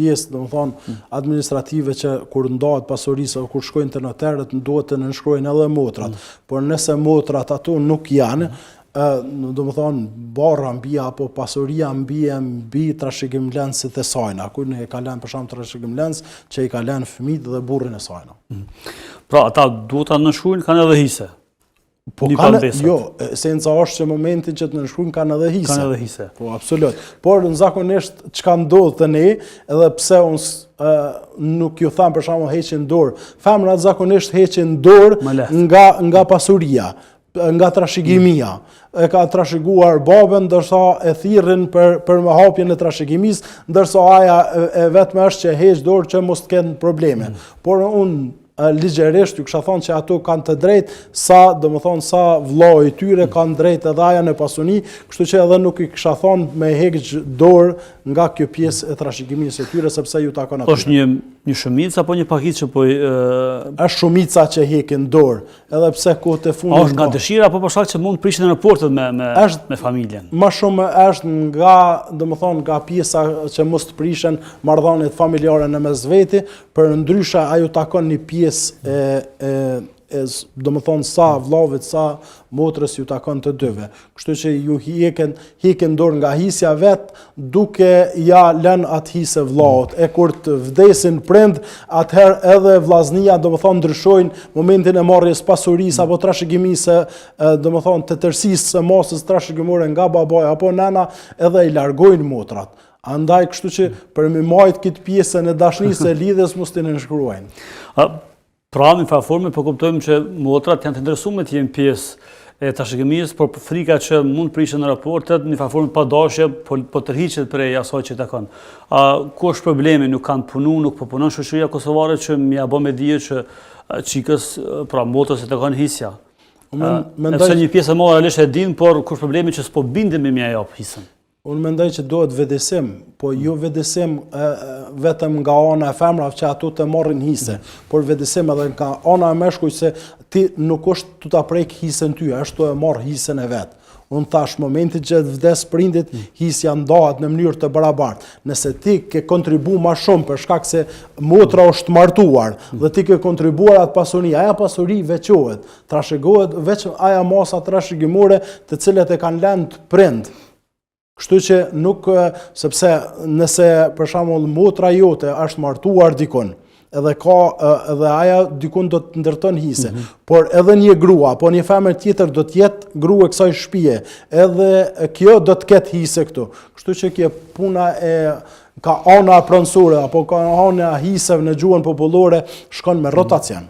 pjesë, domethënë administrative që kur ndahet pasurisë kur shkojnë te notarët duhet të nënshkruajnë edhe motrat. Por nëse motrat ato nuk janë, domethënë barra mbi apo pasuria mbi trashëgimlënësit e sajna, ku ne ka lënë për shemb trashëgimlënës që i ka lënë fëmijët dhe burrin e sajna. Pra ata duhet ta nënshkruajnë kanë edhe hise. Po kanë, jo, esenca është që momentin që të nënshkruajnë kanë edhe hise. Kanë edhe hise. Po absolut. Por zakonisht çka ndodh te ne, edhe pse unë nuk ju tham për shembull heqin dorë. Femrat zakonisht heqin dorë nga pasuria, nga trashëgimia. E ka trashëguar babën, ndërsa e thirrin për me hapjen e trashëgimisë, ndërsa aja e vetme është që heq dorë që mos të kenë probleme. Por unë ligjërisht ju kisha thonë që ato kanë të drejtë sa vllau i tyre kanë drejtë edhe aja në pasuni, kështu që edhe nuk i kisha thonë me heq dorë nga kjo pjesë e trashëgimisë së tyre sepse ju takon aty. Është një shumicë apo një pakicë që po është shumica që heqin dorë, edhe pse kohët e fundit. Është nga dëshira apo për shkak që mund të prishin në raportet me familjen? Më shumë është nga pjesa që mos të prishen marrëdhëniet familjare në mes veti, për ndryshe ajo takon një pjesë sa vllavit sa motrës ju takon të dyve. Kështu që ju hiken dorë nga hisja vet duke ja lënë atë hisë vllaut. E kur të vdesin prind, atëherë edhe vllaznia ndryshojnë momentin e marrjes pasurisë apo trashëgimisë, të tërësisë së masës trashëgimore nga babaja apo nana, edhe i largojnë motrat. Andaj kështu që për mi majt këtë pjesën e dashurisë e lidhjes mos t'i nënshkruajnë. Pra, në farforme, po kuptojmë që motrat janë të interesuar të jenë pjesë e trashëgimisë, por frika që mund prishen në raportet, në farforme pa dashje, po tërhiqet prej asaj që takon. Ku është problemi? Nuk kanë punu, nuk po punon shoqëria kosovare që m'ia bë me dije që çikës, pra motrës e takon hisja. Sepse një pjesë e madhe realisht e din, por ku është problemi që s'po bindemi me ajo hisën. Unë mendoj që duhet vdesim, po jo vdesim vetëm nga ana e femrave që ato të marrin hise, por vdesim edhe nga ana e meshkujt se ti nuk është tu ta prek hisën ty, është tu e marr hisën e vet. Unë thash momentin që vdes prindit, hisja ndahet në mënyrë të barabartë. Nëse ti ke kontribu ma shumë për shkak se motra është martuar dhe ti ke kontribuar atë pasuri, aja pasuri veçohet, trashëgohet veç aja masa trashëgimore të cilat e kanë lënë të prind. Kështu që nuk, sepse nëse për shembull motra jote është martuar dikun, edhe aja dikun do të ndërton hise, por edhe një grua, apo një femër tjetër do të jetë grua e kësaj shtëpie, edhe kjo do të ketë hise këtu. Kështu që kjo puna ka ana pronësore, apo ka ana hiseve në gjuhën popullore shkon me rotacion.